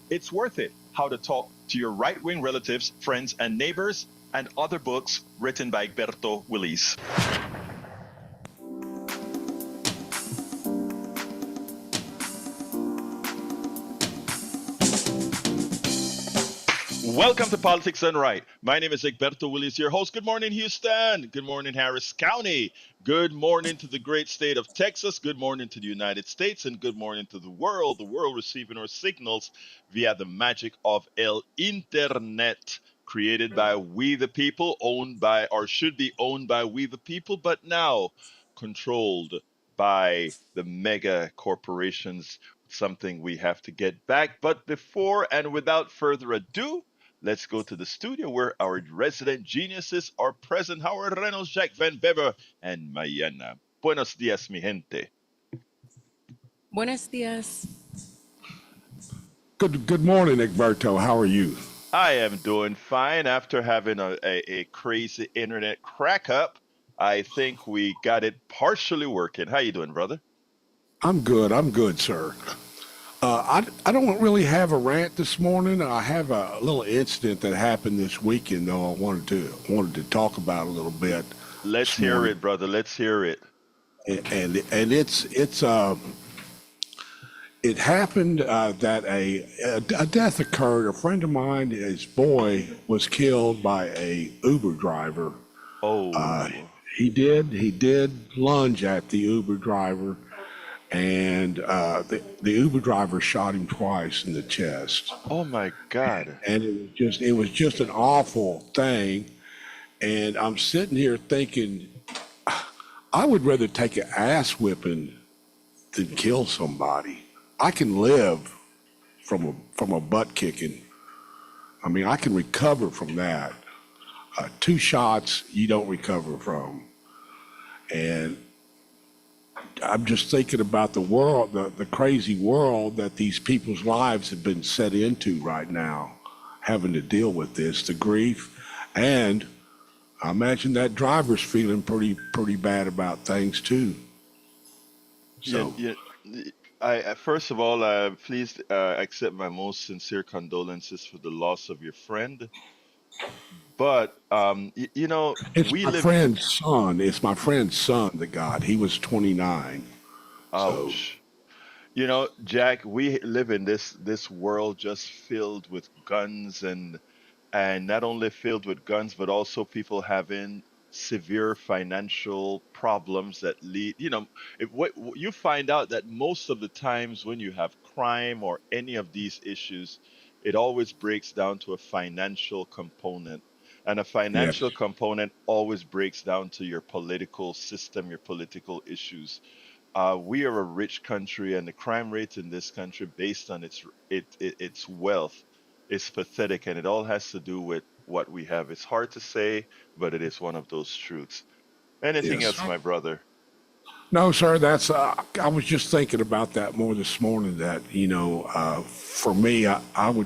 It's Worth It: How to Talk to Your Right-Wing Relatives, Friends, and Neighbors, and other books written by Egberto Willis. Welcome to Politics Done Right. My name is Egberto Willis, your host. Good morning, Houston. Good morning, Harris County. Good morning to the great state of Texas. Good morning to the United States. And good morning to the world receiving our signals via the magic of El Internet, created by we the people, owned by, or should be owned by we the people, but now controlled by the mega corporations. Something we have to get back. But before and without further ado, let's go to the studio where our resident geniuses are present. Howard Reynolds, Jack Van Bever, and Mayana. Buenos dias, mi gente. Buenos dias. Good morning, Egberto. How are you? I am doing fine after having a crazy internet crack up. I think we got it partially working. How you doing, brother? I'm good, sir. I don't really have a rant this morning. I have a little incident that happened this weekend, though. I wanted to talk about a little bit Let's this hear morning, it, brother. Let's hear it. and it happened that a death occurred. A friend of mine, his boy, was killed by a Uber driver. Uh, Oh, he did lunge at the Uber driver, and the Uber driver shot him twice in the chest. oh my God. And it was just an awful thing. And I'm sitting here thinking, I would rather take an ass whipping than kill somebody. I can live from a butt kicking. I mean, I can recover from that. Two shots you don't recover from. And I'm just thinking about the world, the crazy world that these people's lives have been set into right now, having to deal with this, the grief, and I imagine that driver's feeling pretty bad about things too. Yeah, So yeah. First of all, please accept my most sincere condolences for the loss of your friend. But it's we my live. friend's son. It's my friend's son that got. He was 29. So Ouch. Jack, we live in this world just filled with guns, and not only filled with guns, but also people having severe financial problems that lead. What you find out that most of the times when you have crime or any of these issues, it always breaks down to a financial component. And a financial yes, component always breaks down to your political system, your political issues. We are a rich country, and the crime rate in this country, based on its wealth, is pathetic, and it all has to do with what we have. It's hard to say, but it is one of those truths. Anything yes. else, my brother? No, sir. That's. I was just thinking about that more this morning. That for me, I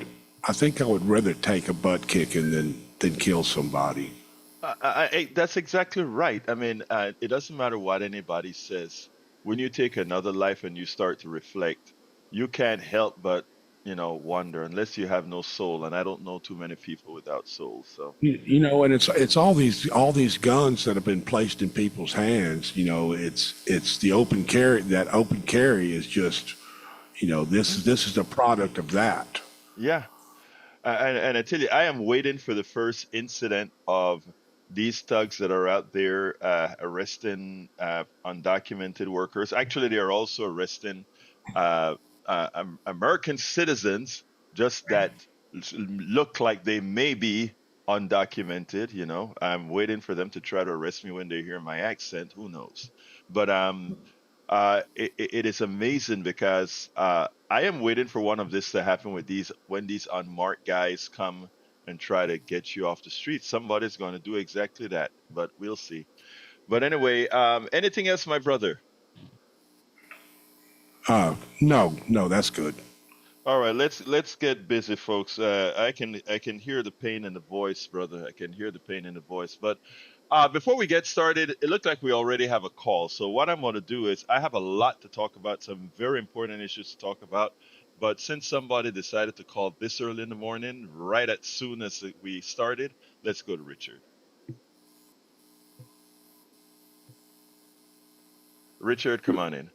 think I would rather take a butt kicking than kill somebody. That's exactly right. I mean, it doesn't matter what anybody says. When you take another life and you start to reflect, you can't help but, wonder, unless you have no soul. And I don't know too many people without souls. So, And it's all these guns that have been placed in people's hands. It's the open carry. That open carry is just, this mhm. this is a product of that. Yeah. And I tell you, I am waiting for the first incident of these thugs that are out there arresting undocumented workers. Actually, they are also arresting uh, American citizens, just that look like they may be undocumented. I'm waiting for them to try to arrest me when they hear my accent. Who knows? But it is amazing because I am waiting for one of this to happen with these when these unmarked guys come and try to get you off the street. Somebody's going to do exactly that, but we'll see. But anyway, anything else, my brother? No, no, that's good. All right, let's get busy, folks. I can hear the pain in the voice, brother. I can hear the pain in the voice. But before we get started, it looked like we already have a call. So what I'm going to do is I have a lot to talk about, some very important issues to talk about. But since somebody decided to call this early in the morning, right as soon as we started, let's go to Richard. Richard, come on in.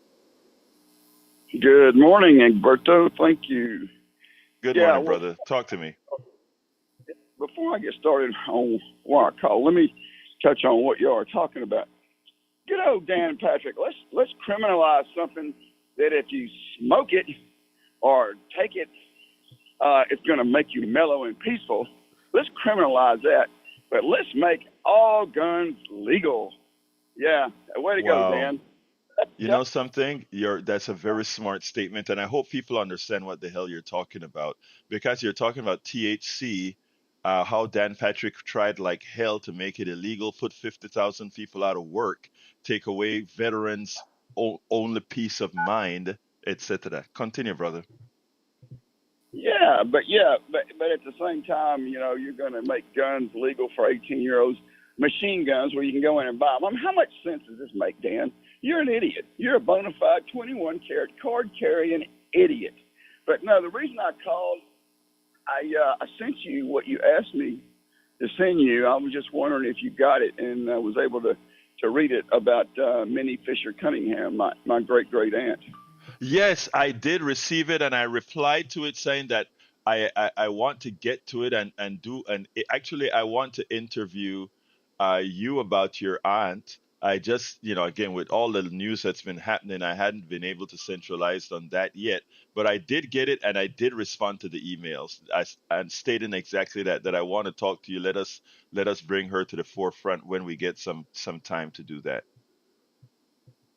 Good morning, Egberto. Thank you. Good Yeah, morning, well, brother. Talk to me. before I get started on why I call, let me touch on what y'all are talking about. Good old Dan and Patrick, let's criminalize something that if you smoke it or take it, it's going to make you mellow and peaceful. Let's criminalize that, but let's make all guns legal. Yeah, way to go, Wow. Dan. You know something? That's a very smart statement, and I hope people understand what the hell you're talking about because you're talking about THC, how Dan Patrick tried like hell to make it illegal, put 50,000 people out of work, take away veterans' only peace of mind, etc. Continue, brother. Yeah, but at the same time, you're going to make guns legal for 18-year-olds, machine guns where you can go in and buy them. I mean, how much sense does this make, Dan? You're an idiot. You're a bona fide 21 karat card carrying idiot. But no, the reason I called, I sent you what you asked me to send you. I was just wondering if you got it, and I was able to read it about Minnie Fisher Cunningham, my great great aunt. Yes, I did receive it, and I replied to it saying that I want to get to it and do and actually I want to interview you about your aunt. I just, again, with all the news that's been happening, I hadn't been able to centralize on that yet. But I did get it, and I did respond to the emails, and stating exactly that I want to talk to you. Let us bring her to the forefront when we get some time to do that.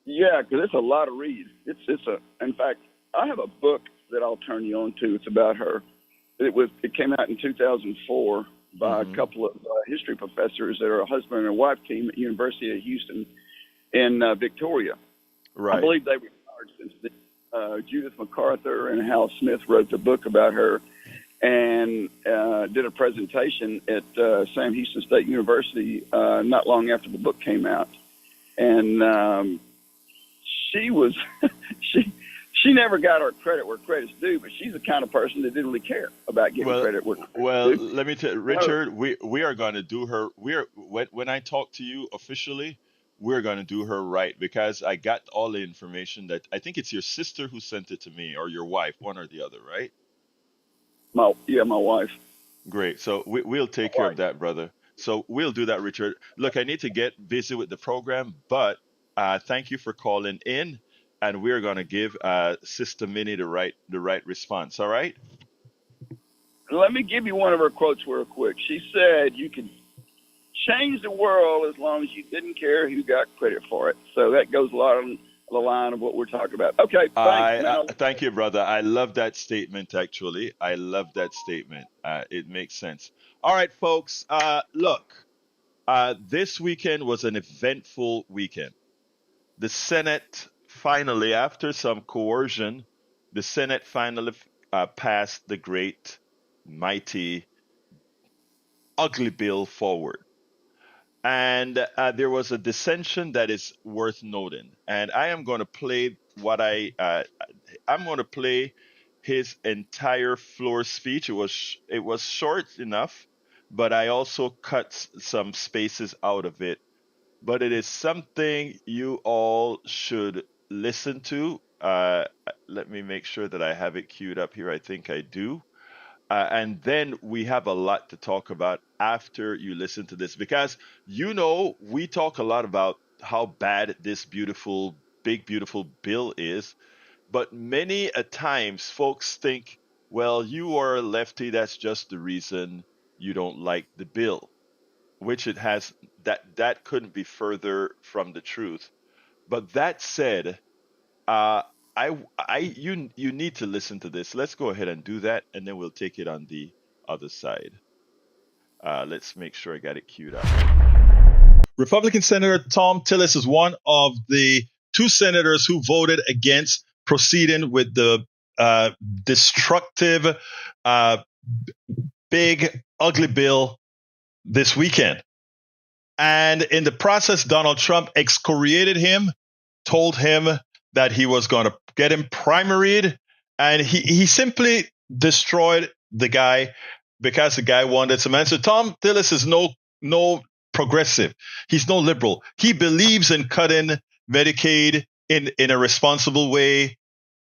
Yeah, because it's a lot of read. In fact, I have a book that I'll turn you on to. It's about her. It came out in 2004 by a Hmm. couple of history professors that are a husband and wife team at University of Houston in Victoria. I Right. believe they retired since then. Judith MacArthur and Hal Smith wrote the book about her and did a presentation at Sam Houston State University not long after the book came out. And she was she never got her credit where credit's due, but she's the kind of person that didn't really care about getting Well, credit where well, credit's due. let me tell you, So, Richard, we are going to do her. When I talk to you officially, we're going to do her right because I got all the information that I think it's your sister who sent it to me or your wife, one or the other, right? my wife. Great. So we'll take care of that, brother. So we'll do that, Richard. Look, I need to get busy with the program, but thank you for calling in, and we're going to give Sister Minnie the right response. All right? Let me give you one of her quotes real quick. She said, "You could change the world as long as you didn't care who got credit for it." So that goes a lot on the line of what we're talking about. Okay, thanks, I man. thank you, brother. I love that statement. Actually, I love that statement. It makes sense. All right, folks. Look, this weekend was an eventful weekend. The Senate finally, after some coercion, the Senate finally passed the great, mighty, ugly bill forward. And there was a dissension that is worth noting. And I am going to play I'm going to play his entire floor speech. It was short enough, but I also cut some spaces out of it. But it is something you all should listen to. Let me make sure that I have it queued up here. I think I do. And then we have a lot to talk about after you listen to this because we talk a lot about how bad this beautiful, big, beautiful bill is. But many a times folks think, well, you are a lefty. That's just the reason you don't like the bill, which it has that couldn't be further from the truth. But that said, uh, you need to listen to this. Let's go ahead and do that, and then we'll take it on the other side. Let's make sure I got it queued up. Republican Senator Thom Tillis is one of the two senators who voted against proceeding with the destructive, uh, big, ugly bill this weekend. And in the process, Donald Trump excoriated him, told him that he was going to get him primaried, And he simply destroyed the guy because the guy wanted some answer. Thom Tillis is no progressive. He's no liberal. He believes in cutting Medicaid in a responsible way,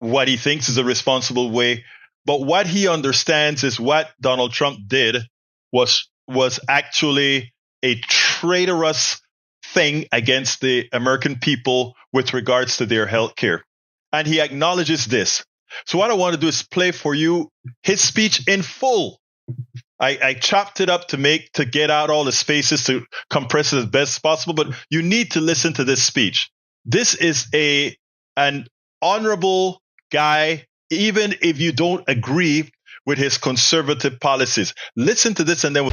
what he thinks is a responsible way. But what he understands is what Donald Trump did was actually a traitorous thing against the American people with regards to their health care. And he acknowledges this. So what I want to do is play for you his speech in full. I chopped it up to get out all the spaces to compress it as best as possible, but you need to listen to this speech. This is an honorable guy, even if you don't agree with his conservative policies. Listen to this and then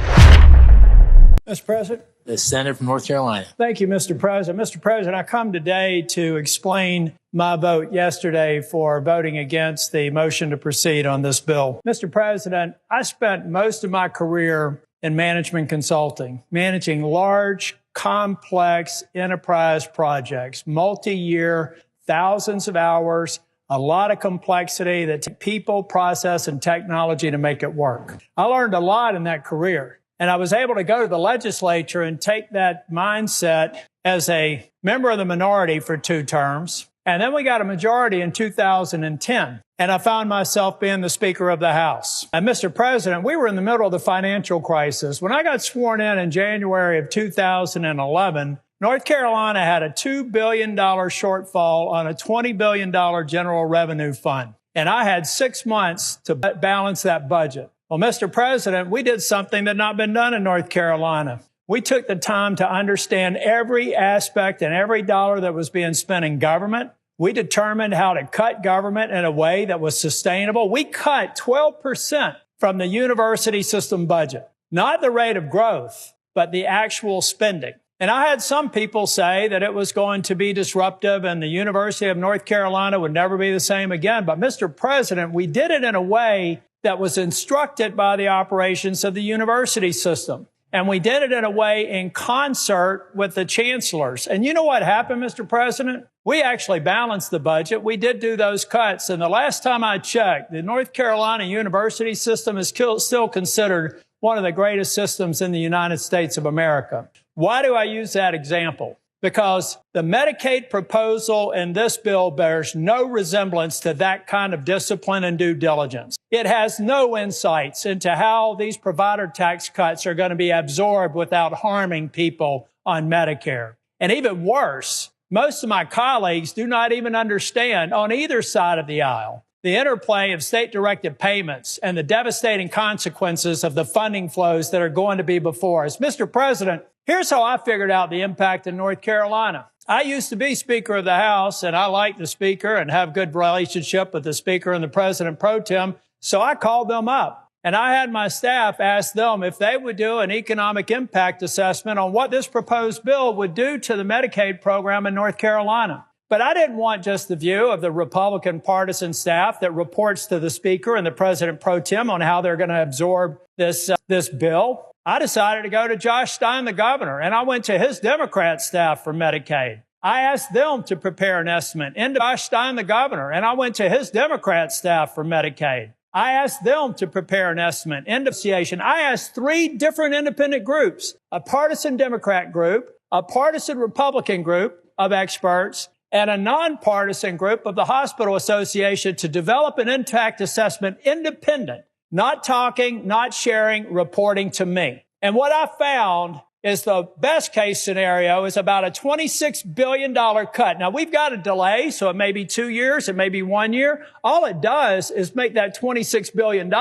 Mr. President. The senator from North Carolina. Thank you, Mr. President. Mr. President, I come today to explain my vote yesterday for voting against the motion to proceed on this bill. Mr. President, I spent most of my career in management consulting, managing large, complex enterprise projects, multi-year, thousands of hours, a lot of complexity that take people, process, and technology to make it work. I learned a lot in that career. And I was able to go to the legislature and take that mindset as a member of the minority for 2 terms. And then we got a majority in 2010. And I found myself being the Speaker of the House. And Mr. President, we were in the middle of the financial crisis. When I got sworn in January of 2011, North Carolina had a $2 billion shortfall on a $20 billion general revenue fund. And I had 6 months to balance that budget. Well, Mr. President, we did something that had not been done in North Carolina. We took the time to understand every aspect and every dollar that was being spent in government. We determined how to cut government in a way that was sustainable. We cut 12% from the university system budget, not the rate of growth, but the actual spending. And I had some people say that it was going to be disruptive and the University of North Carolina would never be the same again. But Mr. President, we did it in a way that was instructed by the operations of the university system. And we did it in a way in concert with the chancellors. And you know what happened, Mr. President? We actually balanced the budget. We did do those cuts. And the last time I checked, the North Carolina university system is still considered one of the greatest systems in the United States of America. Why do I use that example? Because the Medicaid proposal in this bill bears no resemblance to that kind of discipline and due diligence. It has no insights into how these provider tax cuts are going to be absorbed without harming people on Medicare. And even worse, most of my colleagues do not even understand on either side of the aisle the interplay of state-directed payments and the devastating consequences of the funding flows that are going to be before us. Mr. President, here's how I figured out the impact in North Carolina. I used to be Speaker of the House, and I like the Speaker and have good relationship with the Speaker and the President pro tem, so I called them up. And I had my staff ask them if they would do an economic impact assessment on what this proposed bill would do to the Medicaid program in North Carolina. But I didn't want just the view of the Republican partisan staff that reports to the Speaker and the President pro tem on how they're going to absorb this bill. I decided to go to Josh Stein, the governor, and I went to his Democrat staff for Medicaid. I asked them to prepare an estimate into Josh Stein, the governor, and I went to his Democrat staff for Medicaid. I asked them to prepare an estimate in negotiation. I asked 3 different independent groups, a partisan Democrat group, a partisan Republican group of experts, and a nonpartisan group of the Hospital Association to develop an impact assessment independent, not talking, not sharing, reporting to me. And what I found is the best case scenario is about a $26 billion cut. Now, we've got a delay, so it may be 2 years, it may be 1 year. All it does is make that $26 billion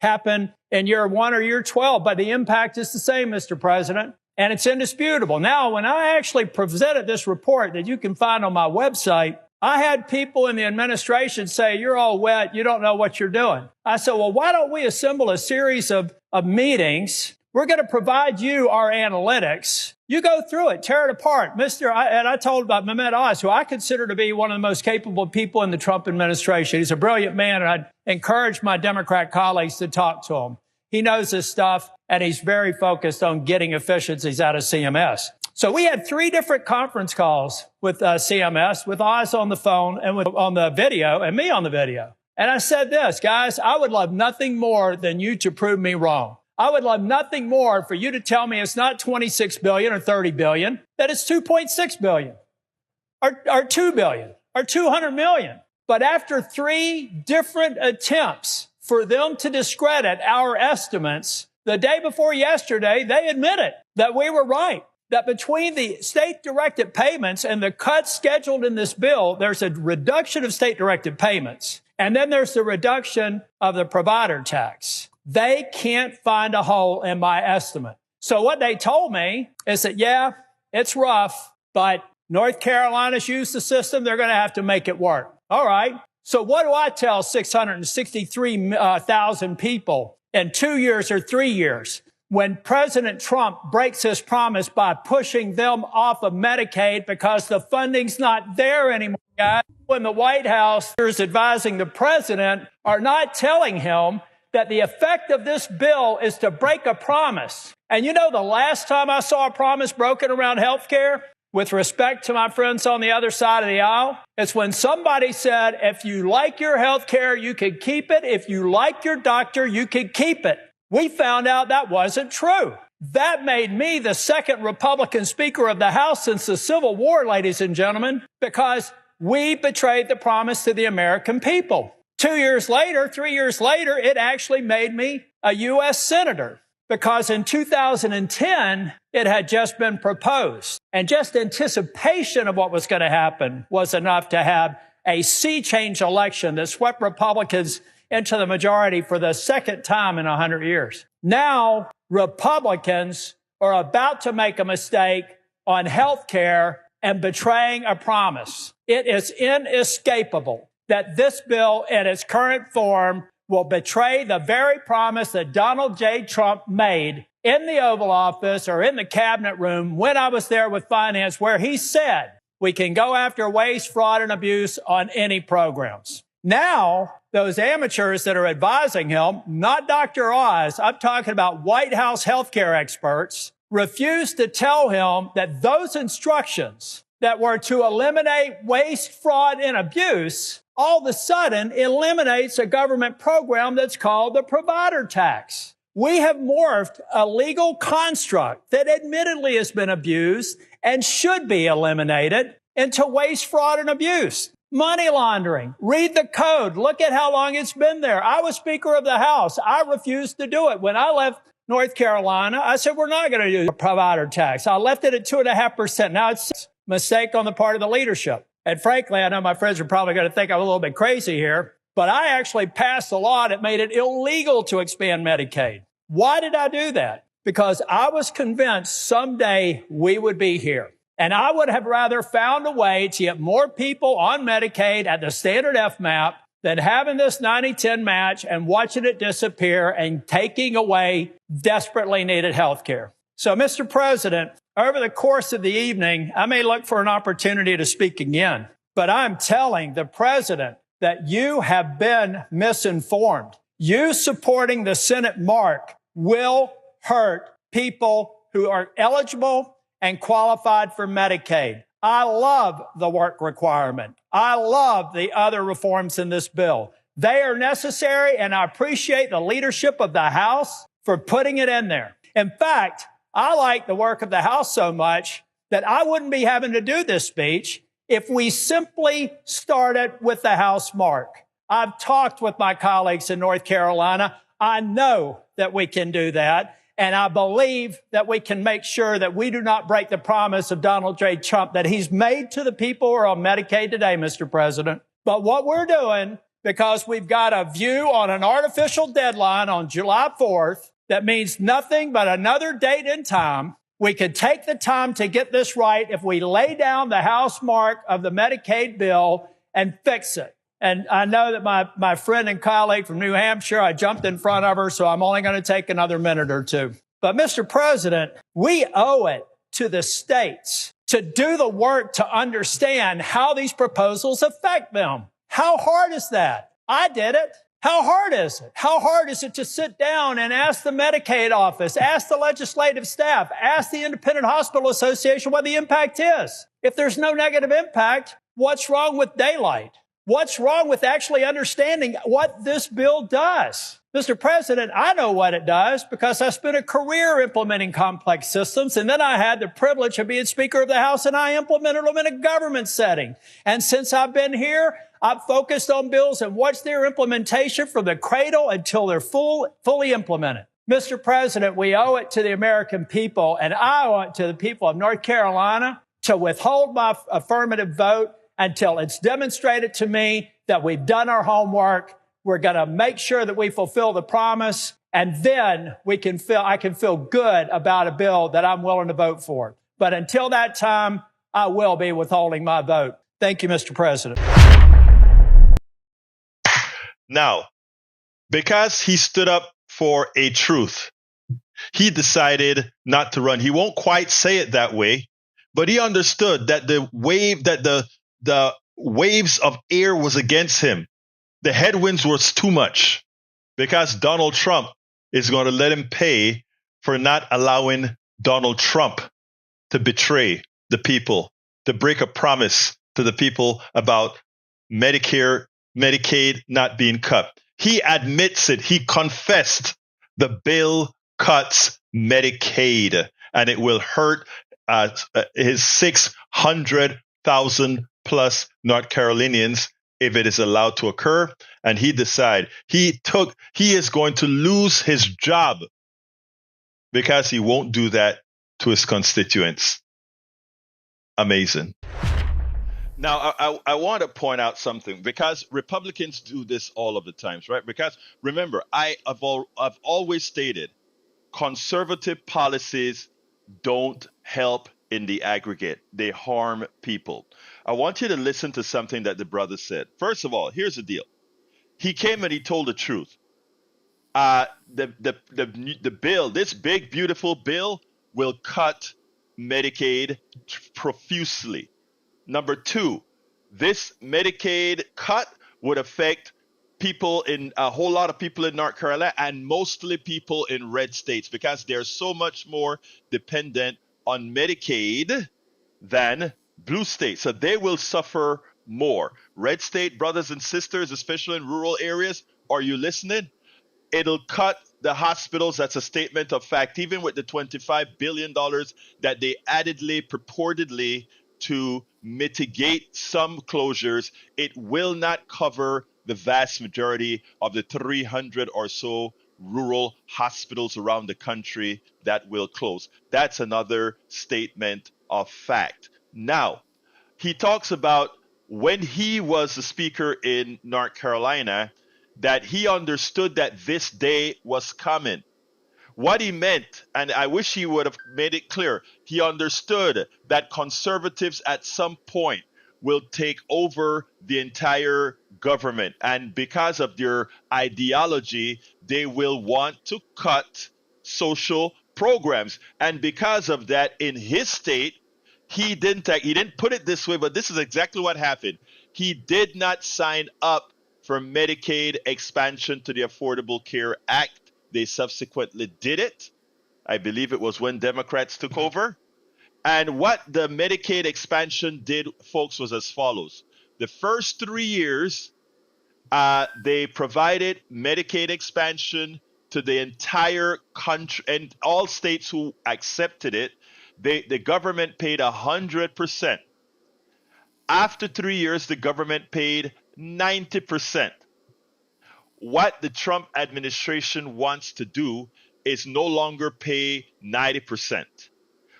happen in year 1 or year 12, but the impact is the same, Mr. President, and it's indisputable. Now, when I actually presented this report that you can find on my website, I had people in the administration say, you're all wet, you don't know what you're doing. I said, well, why don't we assemble a series of meetings? We're going to provide you our analytics. You go through it, tear it apart. And I told about Mehmet Oz, who I consider to be one of the most capable people in the Trump administration. He's a brilliant man, and I'd encourage my Democrat colleagues to talk to him. He knows his stuff, and he's very focused on getting efficiencies out of CMS. So we had 3 different conference calls with CMS, with Oz on the phone and on the video, and me on the video. And I said this, guys, I would love nothing more than you to prove me wrong. I would love nothing more for you to tell me it's not 26 billion or 30 billion, that it's 2.6 billion or 2 billion or 200 million. But after 3 different attempts for them to discredit our estimates, the day before yesterday, they admitted that we were right, that between the state-directed payments and the cuts scheduled in this bill, there's a reduction of state-directed payments. And then there's the reduction of the provider tax. They can't find a hole in my estimate. So what they told me is that, yeah, it's rough, but North Carolina's used the system. They're going to have to make it work. All right. So what do I tell 663,000 people in 2 years or 3 years when President Trump breaks his promise by pushing them off of Medicaid because the funding's not there anymore, guys? When the White House is advising the president are not telling him that the effect of this bill is to break a promise. And you know, the last time I saw a promise broken around health care, with respect to my friends on the other side of the aisle, it's when somebody said, if you like your health care, you can keep it. If you like your doctor, you can keep it. We found out that wasn't true. That made me the second Republican Speaker of the House since the Civil War, ladies and gentlemen, because we betrayed the promise to the American people. 2 years later, 3 years later, it actually made me a U.S. Senator because in 2010, it had just been proposed. And just anticipation of what was going to happen was enough to have a sea change election that swept Republicans into the majority for the second time in 100 years. Now, Republicans are about to make a mistake on health care and betraying a promise. It is inescapable that this bill in its current form will betray the very promise that Donald J. Trump made in the Oval Office or in the cabinet room when I was there with finance, where he said we can go after waste, fraud, and abuse on any programs. Now, those amateurs that are advising him, not Dr. Oz, I'm talking about White House healthcare experts, refuse to tell him that those instructions that were to eliminate waste, fraud, and abuse all of a sudden eliminates a government program that's called the provider tax. We have morphed a legal construct that admittedly has been abused and should be eliminated into waste, fraud, and abuse. Money laundering. Read the code. Look at how long it's been there. I was Speaker of the House. I refused to do it. When I left North Carolina, I said, we're not going to do a provider tax. I left it at 2.5%. Now it's a mistake on the part of the leadership. And frankly, I know my friends are probably going to think I'm a little bit crazy here, but I actually passed a law that made it illegal to expand Medicaid. Why did I do that? Because I was convinced someday we would be here. And I would have rather found a way to get more people on Medicaid at the standard FMAP than having this 90-10 match and watching it disappear and taking away desperately needed health care. So, Mr. President, over the course of the evening, I may look for an opportunity to speak again, but I'm telling the president that you have been misinformed. You supporting the Senate mark will hurt people who are eligible and qualified for Medicaid. I love the work requirement. I love the other reforms in this bill. They are necessary, and I appreciate the leadership of the House for putting it in there. In fact, I like the work of the House so much that I wouldn't be having to do this speech if we simply started with the House mark. I've talked with my colleagues in North Carolina. I know that we can do that. And I believe that we can make sure that we do not break the promise of Donald J. Trump that he's made to the people who are on Medicaid today, Mr. President. But what we're doing, because we've got a view on an artificial deadline on July 4th, that means nothing but another date and time. We could take the time to get this right if we lay down the House mark of the Medicaid bill and fix it. And I know that my friend and colleague from New Hampshire, I jumped in front of her, so I'm only going to take another minute or two. But Mr. President, we owe it to the states to do the work to understand how these proposals affect them. How hard is that? I did it. How hard is it? How hard is it to sit down and ask the Medicaid office, ask the legislative staff, ask the Independent Hospital Association what the impact is? If there's no negative impact, what's wrong with daylight? What's wrong with actually understanding what this bill does? Mr. President, I know what it does because I spent a career implementing complex systems, and then I had the privilege of being Speaker of the House, and I implemented them in a government setting. And since I've been here, I've focused on bills and watched their implementation from the cradle until they're fully implemented. Mr. President, we owe it to the American people, and I owe it to the people of North Carolina to withhold my affirmative vote until it's demonstrated to me that we've done our homework. We're going to make sure that we fulfill the promise, and then I can feel good about a bill that I'm willing to vote for. But until that time, I will be withholding my vote. Thank you, Mr. President. Now, because he stood up for a truth, he decided not to run. He won't quite say it that way, but he understood that the waves of air was against him. The headwinds was too much because Donald Trump is going to let him pay for not allowing Donald Trump to betray the people, to break a promise to the people about Medicare, Medicaid not being cut. He admits it. He confessed the bill cuts Medicaid, and it will hurt his 600,000 plus North Carolinians if it is allowed to occur. And he decided he is going to lose his job because he won't do that to his constituents. Amazing. Now, I want to point out something, because Republicans do this all of the times, right? Because remember, I've always stated conservative policies don't help in the aggregate. They harm people. I want you to listen to something that the brother said. First of all, here's the deal. He came and he told the truth. The bill, this big, beautiful bill, will cut Medicaid profusely. Number two, this Medicaid cut would affect a whole lot of people in North Carolina, and mostly people in red states, because they're so much more dependent on Medicaid than blue states. So they will suffer more. Red state brothers and sisters, especially in rural areas, are you listening? It'll cut the hospitals. That's a statement of fact. Even with the $25 billion that they addedly, purportedly, to mitigate some closures, it will not cover the vast majority of the 300 or so rural hospitals around the country that will close. That's another statement of fact. Now, he talks about when he was the speaker in North Carolina, that he understood that this day was coming. What he meant, and I wish he would have made it clear, he understood that conservatives at some point will take over the entire government. And because of their ideology, they will want to cut social programs. And because of that, in his state, he didn't put it this way, but this is exactly what happened. He did not sign up for Medicaid expansion to the Affordable Care Act. They subsequently did it. I believe it was when Democrats took over. And what the Medicaid expansion did, folks, was as follows. The first 3 years, they provided Medicaid expansion to the entire country, and all states who accepted it. The government paid 100%. After 3 years, the government paid 90%. What the Trump administration wants to do is no longer pay 90%.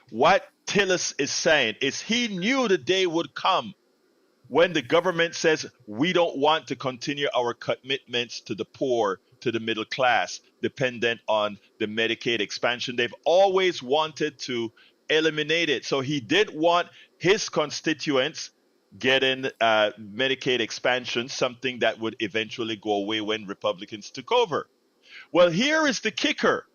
What Tillis is saying is he knew the day would come when the government says we don't want to continue our commitments to the poor, to the middle class, dependent on the Medicaid expansion. They've always wanted to eliminate it. So he did want his constituents getting Medicaid expansion, something that would eventually go away when Republicans took over. Well, here is the kicker.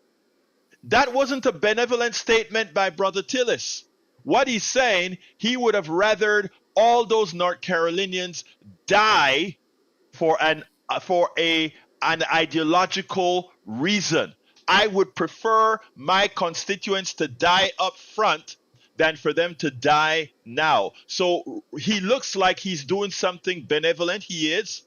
That wasn't a benevolent statement by Brother Tillis. What he's saying, he would have rathered all those North Carolinians die for an ideological reason. I would prefer my constituents to die up front than for them to die now. So he looks like he's doing something benevolent. He is,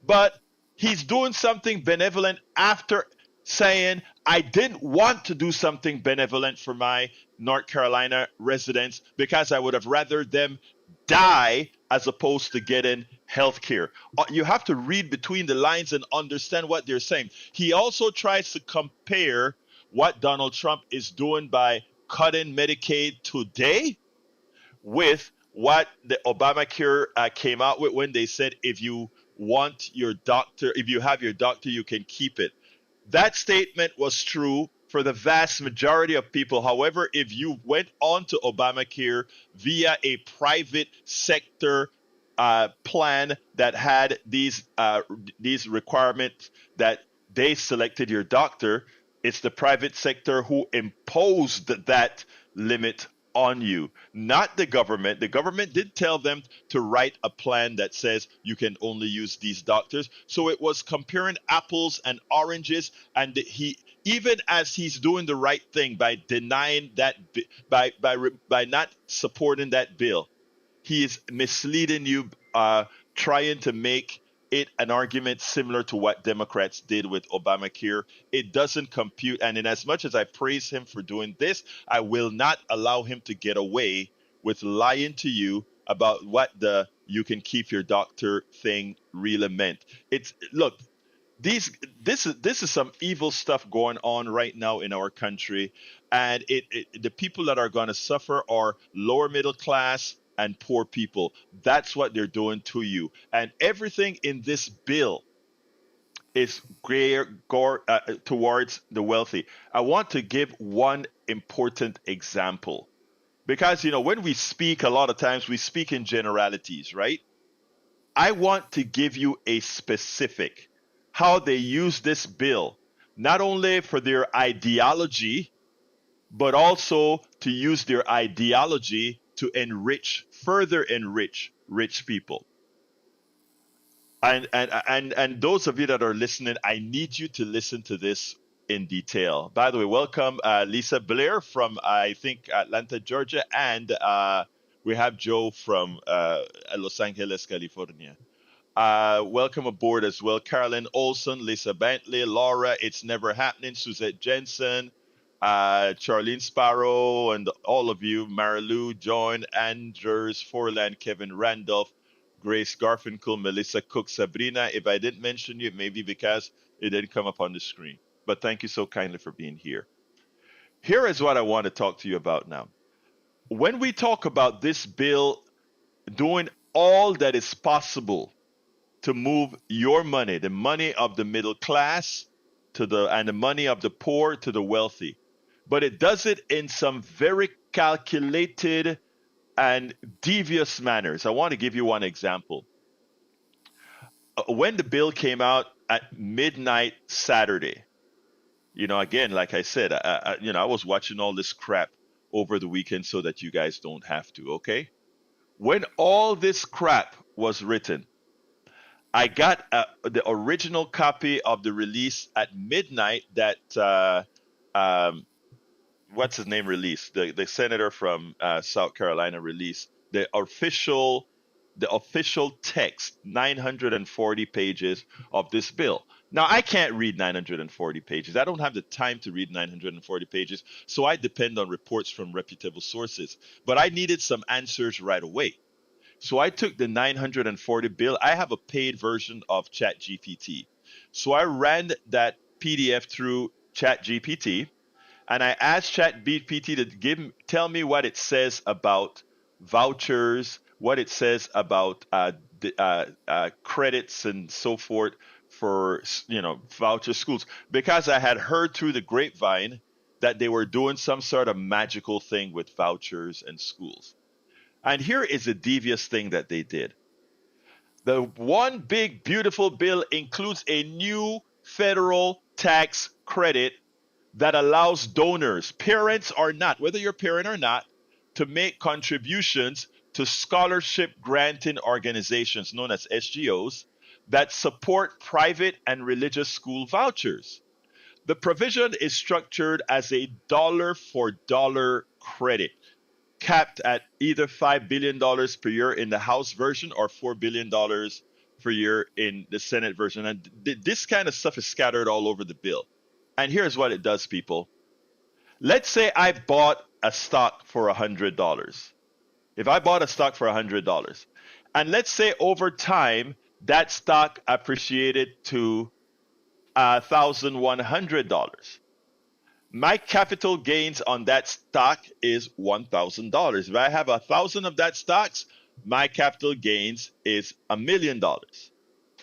but he's doing something benevolent after saying, I didn't want to do something benevolent for my North Carolina residents because I would have rather them die as opposed to getting health care. You have to read between the lines and understand what they're saying. He also tries to compare what Donald Trump is doing by cutting Medicaid today with what the Obamacare came out with when they said if you want your doctor, if you have your doctor, you can keep it. That statement was true for the vast majority of people. However, if you went on to Obamacare via a private sector plan that had these requirements that they selected your doctor, it's the private sector who imposed that limit on you, not the government. The government did tell them to write a plan that says you can only use these doctors. So it was comparing apples and oranges, and he, even as he's doing the right thing by denying that, by not supporting that bill, he is misleading you, trying to make it an argument similar to what Democrats did with Obamacare. It doesn't compute. And in as much as I praise him for doing this, I will not allow him to get away with lying to you about what the you can keep your doctor thing really meant. It's look, this is some evil stuff going on right now in our country, and the people that are going to suffer are lower middle class and poor people. That's what they're doing to you, and everything in this bill is towards the wealthy. I want to give one important example because when we speak, a lot of times we speak in generalities, right? I want to give you a specific how they use this bill, not only for their ideology, but also to use their ideology to further enrich rich people. And those of you that are listening, I need you to listen to this in detail. By the way, welcome Lisa Blair from I think Atlanta, Georgia, and we have Joe from Los Angeles, California. Welcome aboard as well, Carolyn Olson, Lisa Bentley, Laura, It's Never Happening, Suzette Jensen, Charlene Sparrow, and all of you, Marilu, Joan, Andrews, Forland, Kevin Randolph, Grace Garfinkel, Melissa Cook, Sabrina. If I didn't mention you, maybe because it didn't come up on the screen. But thank you so kindly for being here. Here is what I want to talk to you about now. When we talk about this bill doing all that is possible to move your money, the money of the middle class and the money of the poor to the wealthy. But it does it in some very calculated and devious manners. I want to give you one example. When the bill came out at midnight Saturday, again, like I said, I was watching all this crap over the weekend so that you guys don't have to, okay? When all this crap was written, I got the original copy of the release at midnight that what's his name released, the senator from South Carolina released the official text, 940 pages of this bill. Now, I can't read 940 pages. I don't have the time to read 940 pages, so I depend on reports from reputable sources. But I needed some answers right away. So I took the 940 bill. I have a paid version of ChatGPT. So I ran that PDF through ChatGPT, and I asked ChatGPT to tell me what it says about vouchers, what it says about credits and so forth for voucher schools, because I had heard through the grapevine that they were doing some sort of magical thing with vouchers and schools. And here is a devious thing that they did. The one big beautiful bill includes a new federal tax credit that allows donors, parents or not, whether you're a parent or not, to make contributions to scholarship granting organizations known as SGOs that support private and religious school vouchers. The provision is structured as a dollar for dollar credit. capped at either $5 billion per year in the House version or $4 billion per year in the Senate version. And this kind of stuff is scattered all over the bill. And here's what it does, people. Let's say I bought a stock for $100. If I bought a stock for $100, and let's say over time that stock appreciated to $1,100, my capital gains on that stock is $1,000. If I have 1,000 of that stocks, my capital gains is $1 million.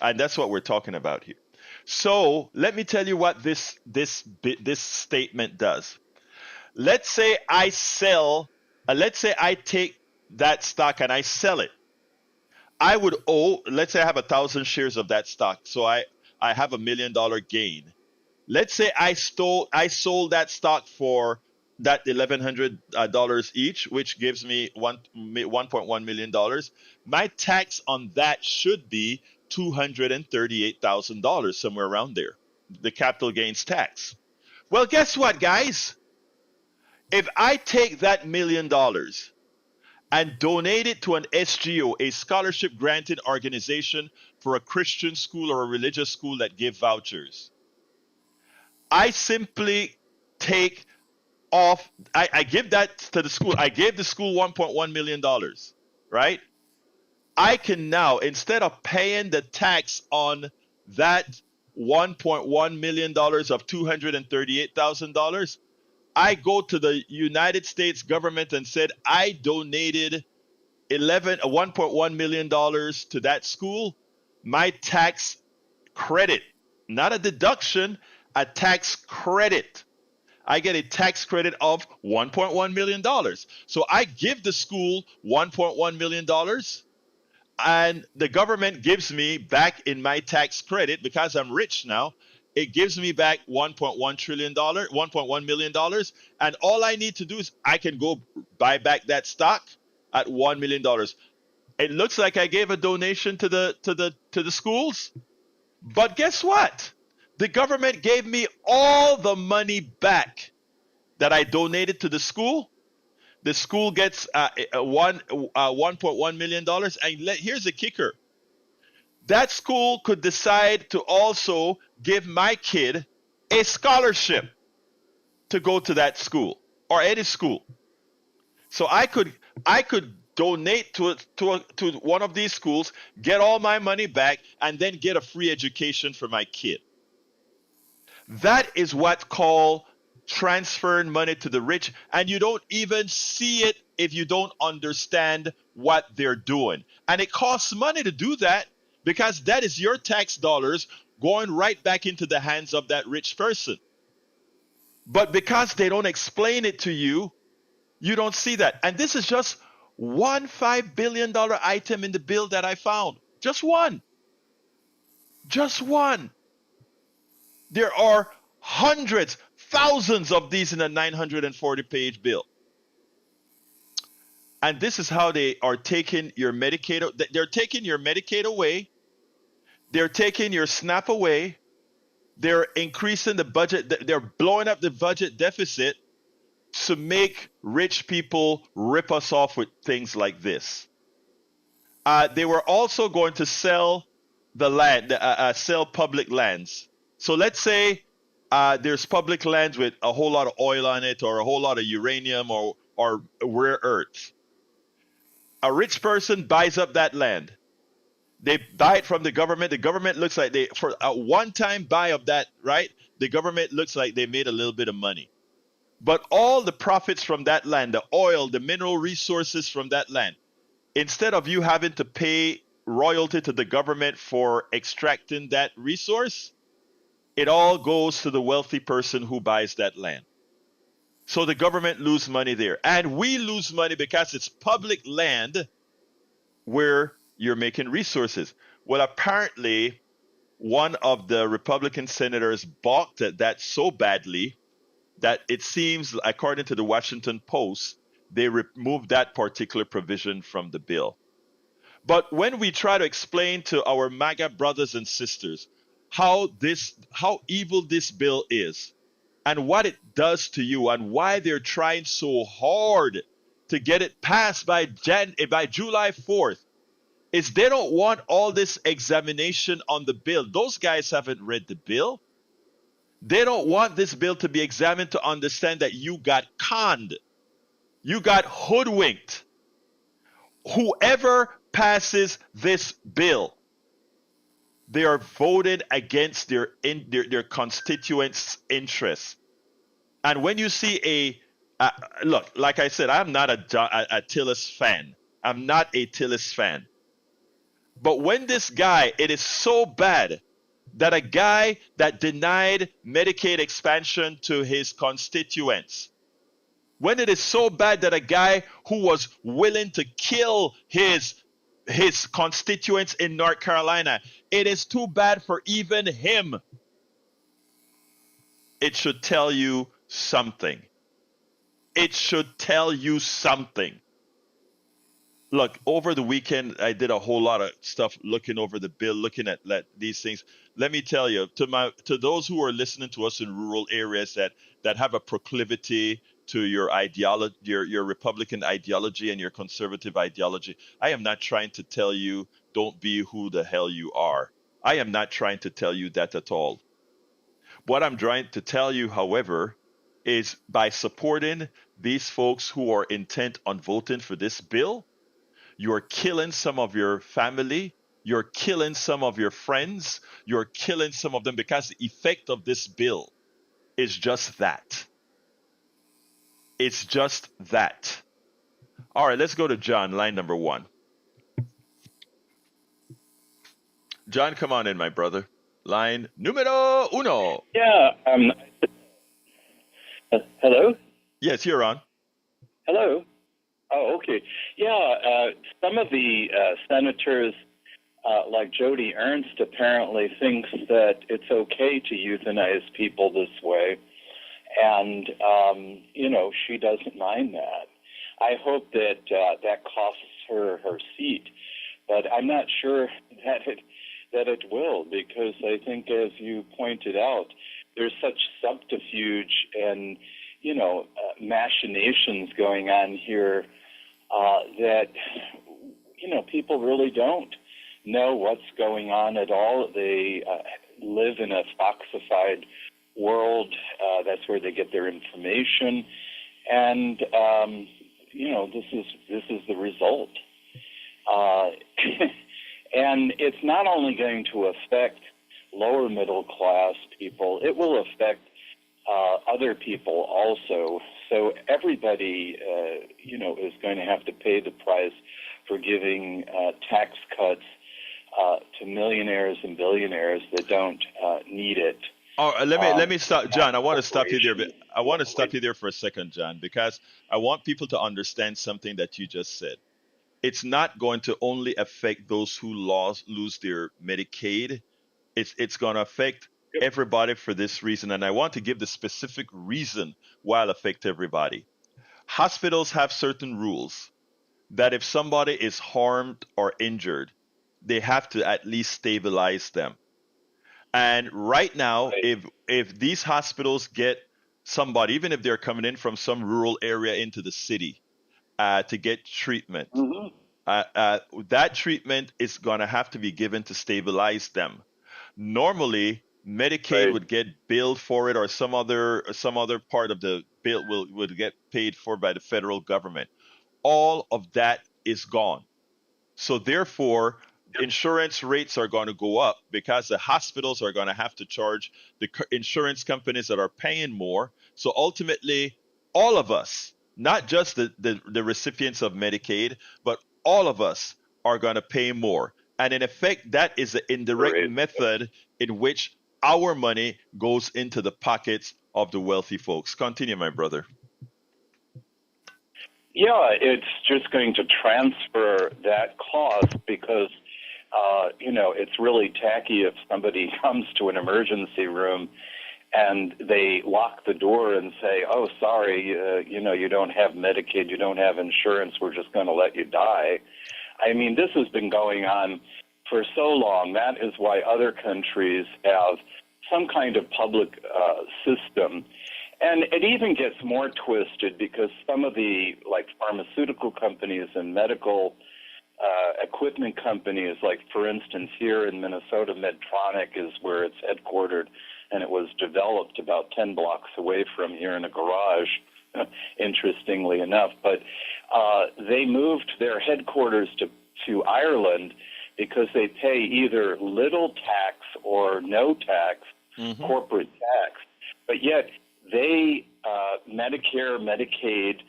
And that's what we're talking about here. So let me tell you what this statement does. Let's say I take that stock and I sell it. I would owe, let's say I have 1,000 shares of that stock. So I have $1 million gain. Let's say I sold that stock for that $1,100 each, which gives me $1.1 million. My tax on that should be $238,000, somewhere around there, the capital gains tax. Well, guess what, guys? If I take that $1 million and donate it to an SGO, a scholarship granting organization for a Christian school or a religious school that give vouchers, I simply take off, I give that to the school. I gave the school $1.1 million, right? I can now, instead of paying the tax on that $1.1 million of $238,000, I go to the United States government and said, I donated $1.1 million to that school. My tax credit, not a deduction, a tax credit. I get a tax credit of $1.1 million. So I give the school $1.1 million, and the government gives me back in my tax credit, because I'm rich now, it gives me back $1.1 million. And all I need to do is I can go buy back that stock at $1 million. It looks like I gave a donation to the schools, but guess what? The government gave me all the money back that I donated to the school. The school gets $1.1 million. And here's the kicker. That school could decide to also give my kid a scholarship to go to that school or any school. So I could donate to one of these schools, get all my money back, and then get a free education for my kid. That is what's called transferring money to the rich, and you don't even see it if you don't understand what they're doing. And it costs money to do that, because that is your tax dollars going right back into the hands of that rich person. But because they don't explain it to you, you don't see that. And this is just one $5 billion item in the bill that I found. Just one. Just one. There are hundreds, thousands of these in a 940-page bill. And this is how they are taking your Medicaid. They're taking your Medicaid away. They're taking your SNAP away. They're increasing the budget. They're blowing up the budget deficit to make rich people rip us off with things like this. They were also going to sell the land, sell public lands. So let's say there's public lands with a whole lot of oil on it, or a whole lot of uranium, or rare earth. A rich person buys up that land. They buy it from the government. The government looks like for a one-time buy of that, right? The government looks like they made a little bit of money. But all the profits from that land, the oil, the mineral resources from that land, instead of you having to pay royalty to the government for extracting that resource, it all goes to the wealthy person who buys that land. So the government loses money there. And we lose money because it's public land where you're making resources. Well, apparently, one of the Republican senators balked at that so badly that it seems, according to the Washington Post, they removed that particular provision from the bill. But when we try to explain to our MAGA brothers and sisters how evil this bill is, and what it does to you, and why they're trying so hard to get it passed by July 4th is they don't want all this examination on the bill. Those guys haven't read the bill. They don't want this bill to be examined to understand that you got conned. You got hoodwinked. Whoever passes this bill, they are voted against their constituents' interests. And when you see look, like I said, I'm not a Tillis fan. I'm not a Tillis fan. But when this guy, it is so bad that a guy that denied Medicaid expansion to his constituents, when it is so bad that a guy who was willing to kill his constituents in North Carolina, it is too bad for even him. It should tell you something. It should tell you something. Look, over the weekend, I did a whole lot of stuff looking over the bill, looking at these things. Let me tell you, to those who are listening to us in rural areas that have a proclivity to your ideology, your Republican ideology and your conservative ideology, I am not trying to tell you don't be who the hell you are. I am not trying to tell you that at all. What I'm trying to tell you, however, is by supporting these folks who are intent on voting for this bill, you're killing some of your family, you're killing some of your friends, you're killing some of them, because the effect of this bill is just that. It's just that. All right, let's go to John, line number 1. John, come on in, my brother. Line numero uno. Yeah. Hello? Yes, you're on. Hello? Oh, okay. Yeah, some of the senators, like Joni Ernst, apparently thinks that it's okay to euthanize people this way. And, she doesn't mind that. I hope that that costs her her seat. But I'm not sure that it will, because I think, as you pointed out, there's such subterfuge and, machinations going on here that, people really don't know what's going on at all. They live in a foxified world. That's where they get their information. And, this is the result. And it's not only going to affect lower middle class people, it will affect other people also. So everybody, is going to have to pay the price for giving tax cuts to millionaires and billionaires that don't need it. Oh, let me stop, John. I want to stop you there. But I want to stop you there for a second, John, because I want people to understand something that you just said. It's not going to only affect those who lose their Medicaid. It's going to affect everybody for this reason, and I want to give the specific reason why it'll affect everybody. Hospitals have certain rules that if somebody is harmed or injured, they have to at least stabilize them. And right now, if these hospitals get somebody, even if they're coming in from some rural area into the city to get treatment, that treatment is going to have to be given to stabilize them. Normally, Medicaid would get billed for it, or some other part of the bill would get paid for by the federal government. All of that is gone. So therefore, insurance rates are going to go up because the hospitals are going to have to charge the insurance companies that are paying more. So ultimately, all of us, not just the recipients of Medicaid, but all of us are going to pay more. And in effect, that is the indirect method in which our money goes into the pockets of the wealthy folks. Continue, my brother. Yeah, it's just going to transfer that cost because, it's really tacky if somebody comes to an emergency room and they lock the door and say, oh, sorry, you don't have Medicaid, you don't have insurance, we're just going to let you die. I mean, this has been going on for so long. That is why other countries have some kind of public system. And it even gets more twisted because some of the like pharmaceutical companies and medical equipment companies, like for instance here in Minnesota, Medtronic is where it's headquartered, and it was developed about 10 blocks away from here in a garage, interestingly enough. But they moved their headquarters to Ireland because they pay either little tax or no tax, corporate tax, but yet they, Medicare, Medicaid,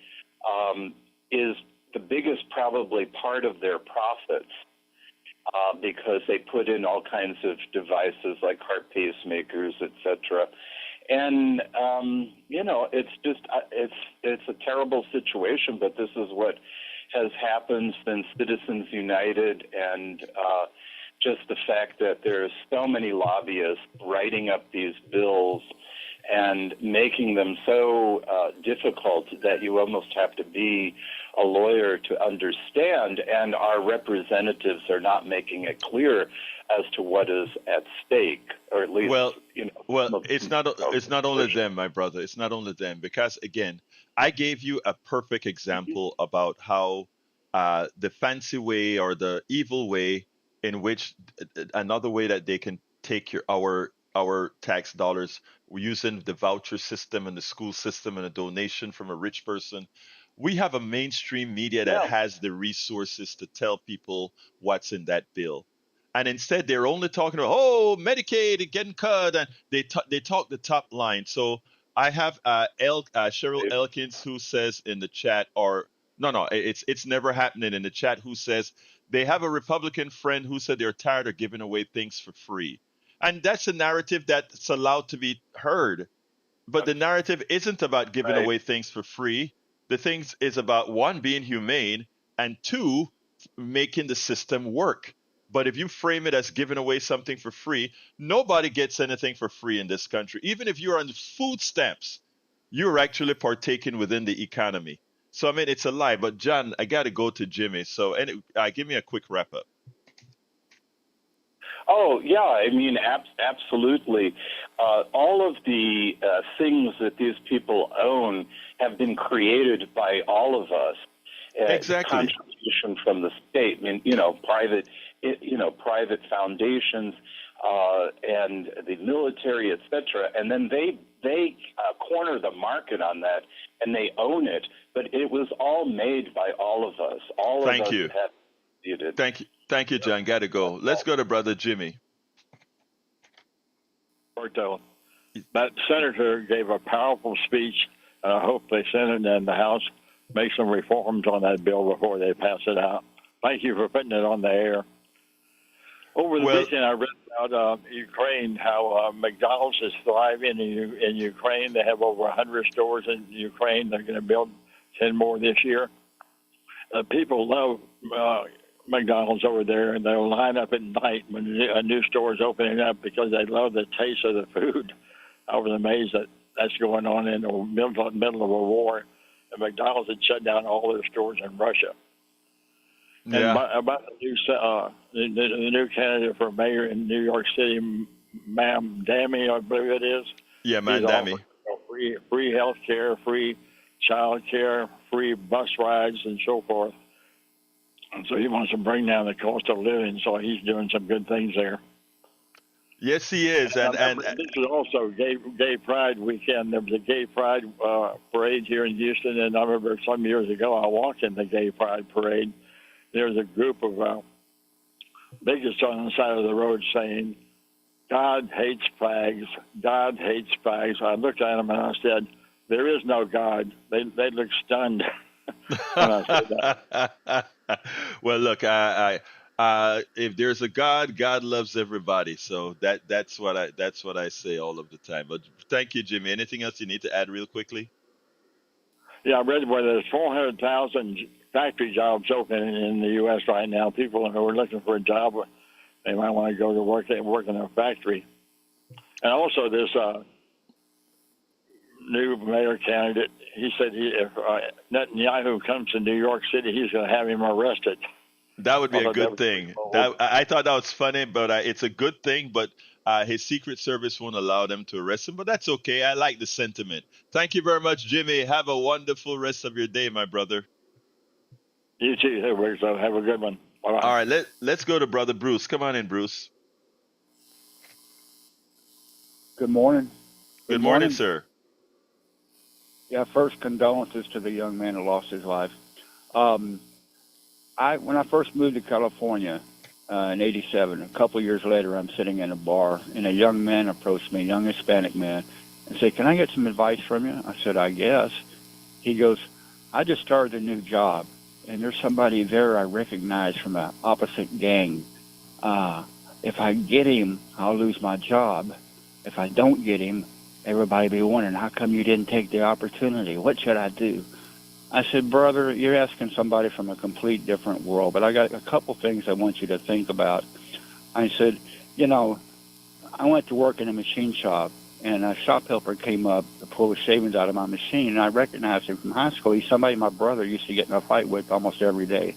is the biggest probably part of their profits because they put in all kinds of devices like heart pacemakers, etc. And you know, it's just it's a terrible situation, but this is what has happened since Citizens United, and just the fact that there's so many lobbyists writing up these bills and making them so difficult that you almost have to be a lawyer to understand, and our representatives are not making it clear as to what is at stake, or at least, it's not only them, my brother. It's not only them, because again, I gave you a perfect example about how the fancy way or the evil way in which another way that they can take our tax dollars using the voucher system and the school system and a donation from a rich person. We have a mainstream media that has the resources to tell people what's in that bill. And instead, they're only talking about, oh, Medicaid is getting cut, and they talk the top line. So I have Cheryl Elkins who says in the chat, or no, it's never happening in the chat, who says they have a Republican friend who said they're tired of giving away things for free. And that's a narrative that's allowed to be heard. But the narrative isn't about giving away things for free. The things is about, one, being humane, and two, making the system work. But if you frame it as giving away something for free, nobody gets anything for free in this country. Even if you're on food stamps, you're actually partaking within the economy. So, I mean, it's a lie. But, John, I got to go to Jimmy. So give me a quick wrap up. Oh, yeah, I mean, absolutely. All of the things that these people own have been created by all of us. Exactly. Contribution from the state, I mean, private foundations and the military, etc. And then they corner the market on that, and they own it. But it was all made by all of us. All of us have contributed. Thank you, John. Got to go. Let's go to Brother Jimmy. That senator gave a powerful speech, and I hope they send it in the House, make some reforms on that bill before they pass it out. Thank you for putting it on the air. Over the weekend, I read about Ukraine, how McDonald's is thriving in Ukraine. They have over 100 stores in Ukraine. They're going to build 10 more this year. People love McDonald's over there, and they'll line up at night when a new store is opening up because they love the taste of the food. I was amazed that that's going on in the middle of a war, and McDonald's had shut down all their stores in Russia. Yeah. And about the new candidate for mayor in New York City, Ma'am Dammy, I believe it is. Yeah, Ma'am Dammy. Free health care, free child care, free bus rides, and so forth. And so he wants to bring down the cost of living, so he's doing some good things there. Yes, he is. And this is also Gay Pride weekend. There was a Gay Pride parade here in Houston, and I remember some years ago I walked in the Gay Pride parade. There was a group of bigots on the side of the road saying, "God hates fags, God hates fags." I looked at them and I said, "There is no God." They looked stunned when I said that. Well, look, if there's a God, God loves everybody. So that's what I say all of the time. But thank you, Jimmy. Anything else you need to add real quickly? Yeah, I read where there's 400,000 factory jobs open in the U.S. right now. People who are looking for a job, they might want to go to work in a factory. And also this new mayor candidate, he said if Netanyahu comes to New York City, he's going to have him arrested. That would be a good thing. I thought that was funny, but it's a good thing. But His Secret Service won't allow them to arrest him, but that's okay. I like the sentiment. Thank you very much, Jimmy. Have a wonderful rest of your day, my brother. You too, Rick. So have a good one. Bye All bye. right, let's go to brother Bruce. Come on in, Bruce. Good morning. Good morning, sir. Yeah, first condolences to the young man who lost his life. When I first moved to California in '87, a couple years later, I'm sitting in a bar, and a young man approached me, a young Hispanic man, and said, "Can I get some advice from you?" I said, "I guess." He goes, "I just started a new job, and there's somebody there I recognize from the opposite gang. If I get him, I'll lose my job. If I don't get him, everybody be wondering, how come you didn't take the opportunity? What should I do?" I said, "Brother, you're asking somebody from a complete different world, but I got a couple things I want you to think about." I said, I went to work in a machine shop, and a shop helper came up to pull the shavings out of my machine, and I recognized him from high school. He's somebody my brother used to get in a fight with almost every day.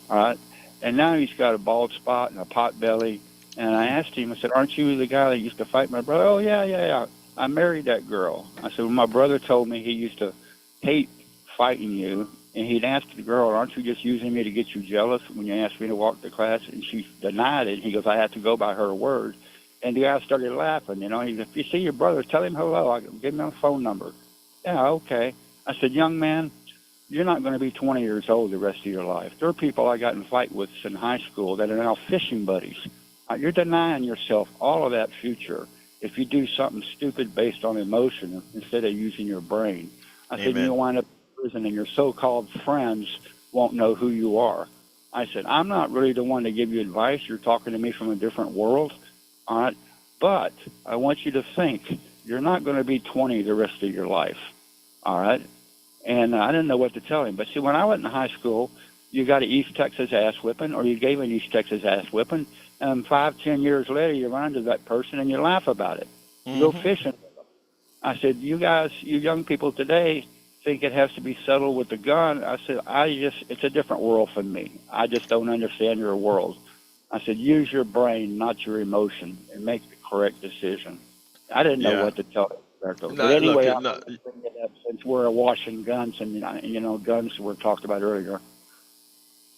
All right? And now he's got a bald spot and a pot belly. And I asked him, I said, "Aren't you the guy that used to fight my brother?" "Oh, yeah. I married that girl." I said, "Well, my brother told me he used to hate fighting you." And he'd ask the girl, "Aren't you just using me to get you jealous when you asked me to walk to class?" And she denied it. He goes, "I have to go by her word." And the guy started laughing. He goes, "If you see your brother, tell him hello. I'll give him a phone number." "Yeah, okay." I said, "Young man, you're not going to be 20 years old the rest of your life. There are people I got in fight with in high school that are now fishing buddies. You're denying yourself all of that future if you do something stupid based on emotion instead of using your brain." I said, "You'll wind up in prison, and your so-called friends won't know who you are." I said, "I'm not really the one to give you advice. You're talking to me from a different world, all right? But I want you to think you're not going to be 20 the rest of your life, all right?" And I didn't know what to tell him. But see, when I went in high school, you got an East Texas ass whipping, or you gave an East Texas ass whipping, and 5, 10 years later, you run into that person and you laugh about it. You go fishing. I said, "You guys, you young people today think it has to be settled with the gun." I said, it's a different world for me. I just don't understand your world. I said, "Use your brain, not your emotion, and make the correct decision." I didn't know Yeah. what to tell Roberto. But No, look, anyway, I no, bring it up since we're washing guns and, guns were talked about earlier.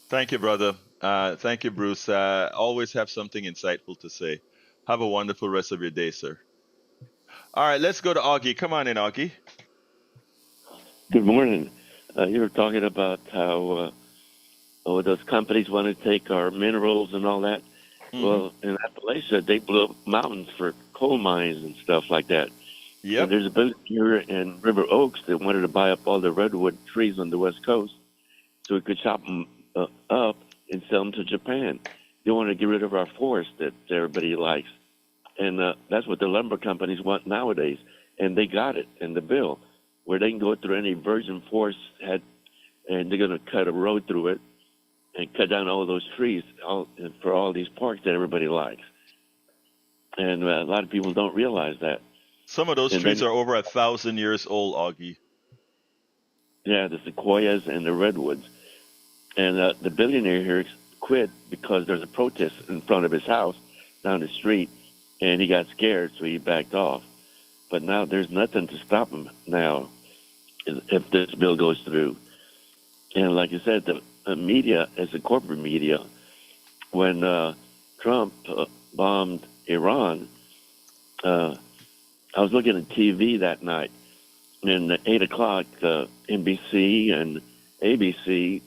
thank you, brother. Thank you, Bruce. Always have something insightful to say. Have a wonderful rest of your day, sir. All right, let's go to Augie. Come on in, Augie. Good morning. You were talking about how those companies want to take our minerals and all that. Mm-hmm. Well, in Appalachia, they blew up mountains for coal mines and stuff like that. Yep. And there's a billionaire in River Oaks that wanted to buy up all the redwood trees on the West Coast so we could chop them up and sell them to Japan. They want to get rid of our forest that everybody likes. And that's what the lumber companies want nowadays. And they got it in the bill, where they can go through any virgin forest and they're going to cut a road through it and cut down all those trees for all these parks that everybody likes. And a lot of people don't realize that. Some of those trees are over 1,000 years old, Augie. Yeah, the sequoias and the redwoods. And the billionaire here quit because there's a protest in front of his house down the street, and he got scared, so he backed off. But now there's nothing to stop him now if this bill goes through. And like I said, the media, as the corporate media, when Trump bombed Iran, I was looking at TV that night, and at 8 o'clock, NBC and ABC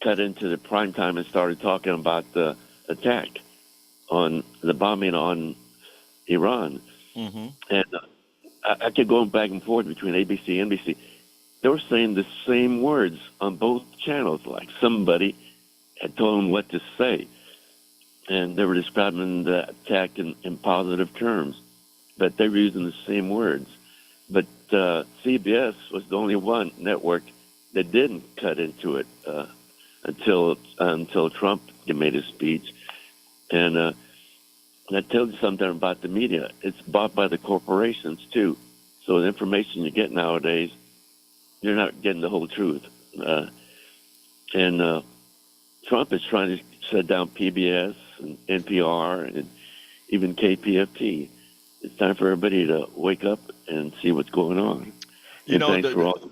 cut into the prime time and started talking about the attack on the bombing on Iran. Mm-hmm. And I kept going back and forth between ABC and NBC. They were saying the same words on both channels, like somebody had told them what to say. And they were describing the attack in positive terms, but they were using the same words. But CBS was the only one network that didn't cut into it until Trump made his speech. And that tells you something about the media. It's bought by the corporations, too. So the information you get nowadays, you're not getting the whole truth. And Trump is trying to shut down PBS and NPR and even KPFT. It's time for everybody to wake up and see what's going on. You And know, thanks for all.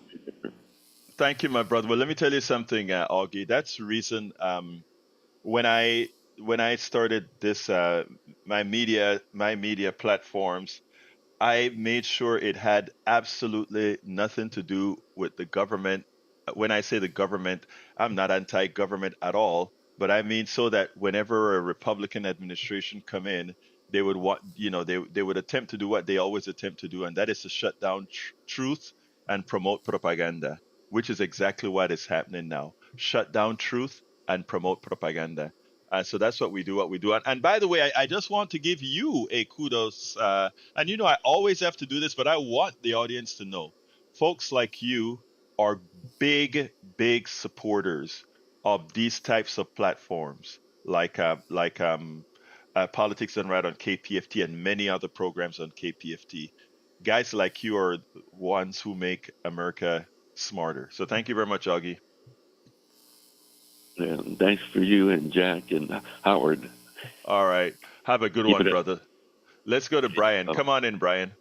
thank you, my brother. Well, let me tell you something, Augie. That's the reason when I started this my media platforms, I made sure it had absolutely nothing to do with the government. When I say the government, I'm not anti-government at all, but I mean so that whenever a Republican administration come in, they would want, they would attempt to do what they always attempt to do, and that is to shut down truth and promote propaganda, which is exactly what is happening now. Shut down truth and promote propaganda. So that's what we do. And by the way, I just want to give you a kudos. And I always have to do this, but I want the audience to know folks like you are big, big supporters of these types of platforms like Politics Done Right on KPFT and many other programs on KPFT. Guys like you are the ones who make America smarter. So thank you very much, Augie. And thanks for you and Jack and Howard. All right. Have a good Keep one, it up. brother. Let's go to Brian. Come on in, Brian.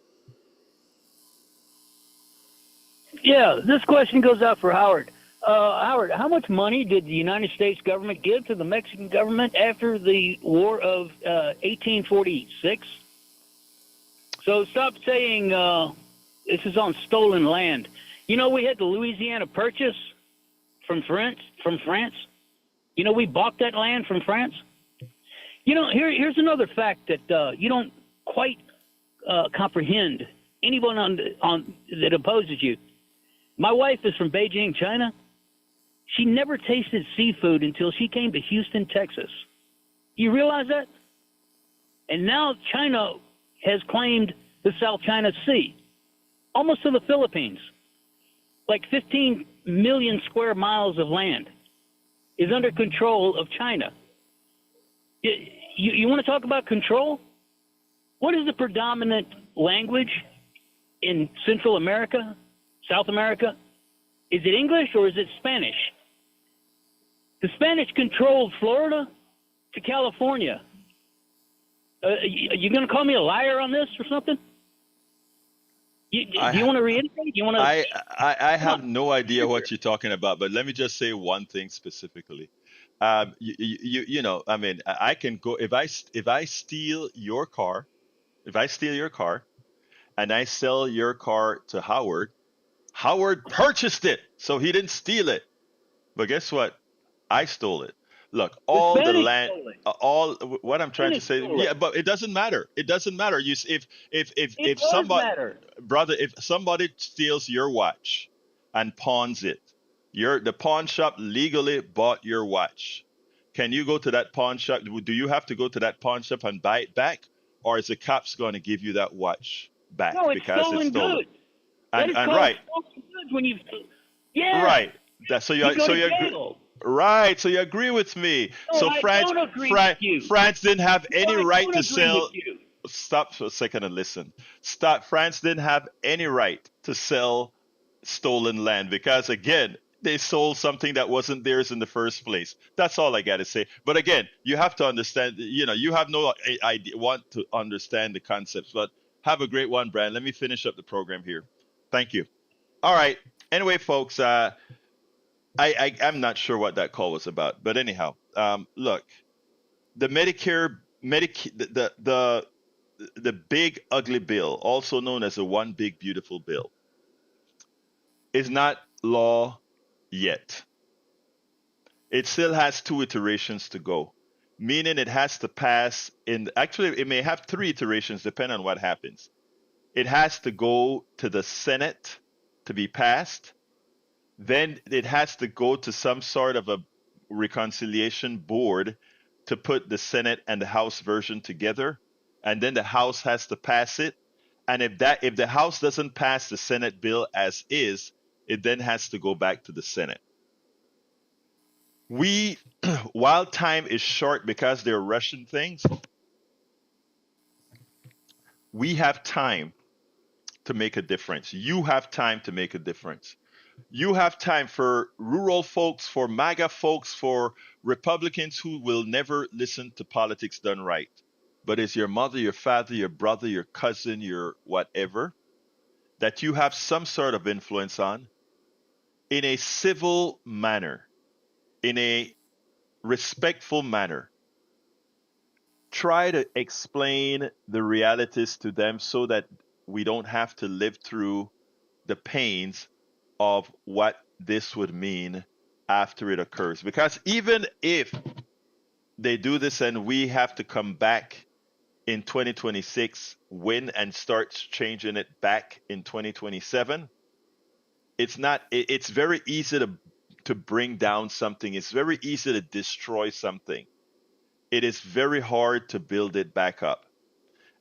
Yeah, this question goes out for Howard. Howard, how much money did the United States government give to the Mexican government after the War of 1846? So stop saying this is on stolen land. We had the Louisiana Purchase from France. We bought that land from France. Here's another fact that you don't quite comprehend. Anyone on that opposes you. My wife is from Beijing, China. She never tasted seafood until she came to Houston, Texas. You realize that? And now China has claimed the South China Sea, almost to the Philippines. Like 15 million square miles of land is under control of China. You want to talk about control? What is the predominant language in Central America, South America? Is it English or is it Spanish? The Spanish controlled Florida to California. You going to call me a liar on this or something? Do you want to reiterate? You want to? I have no idea what you're talking about, but let me just say one thing specifically. I mean, I can go if I steal your car, and I sell your car to Howard. Howard purchased it, so he didn't steal it. But guess what? I stole it. Look, all the land, all what I'm trying to say. Yeah, but it doesn't matter. It doesn't matter. If somebody, brother, if somebody steals your watch and pawns it, the pawn shop legally bought your watch. Can you go to that pawn shop? Do you have to go to that pawn shop and buy it back, or is the cops going to give you that watch back because it's stolen? Goods. And right, when you, right. So you right. So you agree with me. No, so I France, don't agree with you. France didn't have any No, I right don't to agree sell. with you. Stop for a second and listen. Stop. France didn't have any right to sell stolen land because again, they sold something that wasn't theirs in the first place. That's all I got to say. But again, you have to understand. You have no idea, want to understand the concepts. But have a great one, Brian. Let me finish up the program here. Thank you. All right. Anyway, folks, I'm not sure what that call was about, but anyhow, look, the the big ugly bill, also known as the one big beautiful bill, is not law yet. It still has 2 iterations to go, meaning it has to pass actually, it may have 3 iterations depending on what happens. It has to go to the Senate to be passed. Then it has to go to some sort of a reconciliation board to put the Senate and the House version together. And then the House has to pass it. And if the House doesn't pass the Senate bill as is, it then has to go back to the Senate. While time is short because they're rushing things, we have time to make a difference. You have time to make a difference. You have time for rural folks, for MAGA folks, for Republicans who will never listen to politics done right. but is your mother, your father, your brother, your cousin, your whatever, that you have some sort of influence on, in a civil manner, in a respectful manner, try to explain the realities to them so that we don't have to live through the pains of what this would mean after it occurs. Because even if they do this and we have to come back in 2026, win and start changing it back in 2027, it's very easy to bring down something. It's very easy to destroy something. It is very hard to build it back up.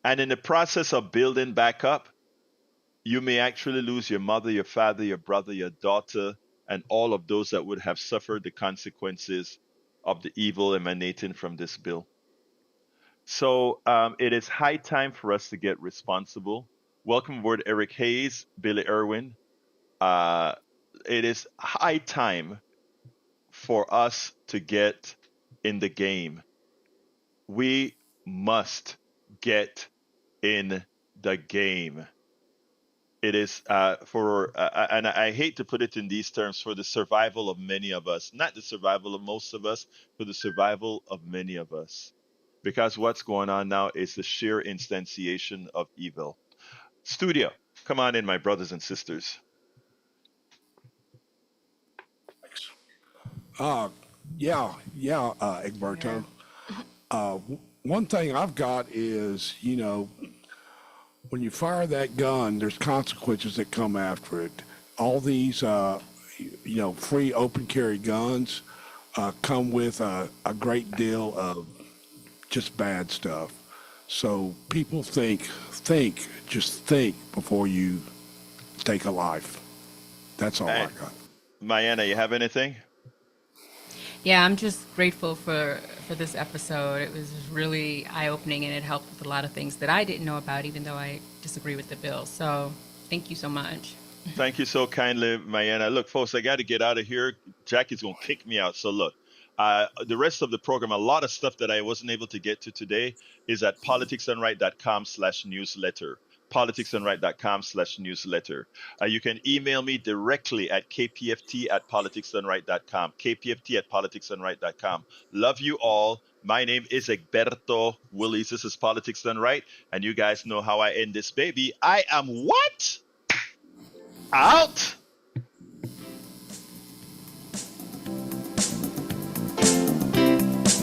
And in the process of building back up, you may actually lose your mother, your father, your brother, your daughter, and all of those that would have suffered the consequences of the evil emanating from this bill. So it is high time for us to get responsible. Welcome aboard, Eric Hayes, Billy Irwin. It is high time for us to get in the game. We must get in the game. It is and I hate to put it in these terms, for the survival of many of us, not the survival of most of us, for the survival of many of us. Because what's going on now is the sheer instantiation of evil. Studio, come on in, my brothers and sisters. Yeah, Egberto. One thing I've got is, when you fire that gun, there's consequences that come after it. All these, free open carry guns come with a great deal of just bad stuff. So people just think before you take a life. That's all I got. Mayana, you have anything? Yeah, I'm just grateful for this episode. It was really eye-opening, and it helped with a lot of things that I didn't know about, even though I disagree with the bill. So thank you so much. Thank you so kindly, Mayana. Look, folks, I got to get out of here. Jackie's going to kick me out. So look, the rest of the program, a lot of stuff that I wasn't able to get to today is at politicsdoneright.com/newsletter. politicsdoneright.com/newsletter. You can email me directly at kpft@politicsdoneright.com. kpft@politicsdoneright.com. Love you all. My name is Egberto Willis. This is Politics Done Right. And you guys know how I end this baby. I am what? Out.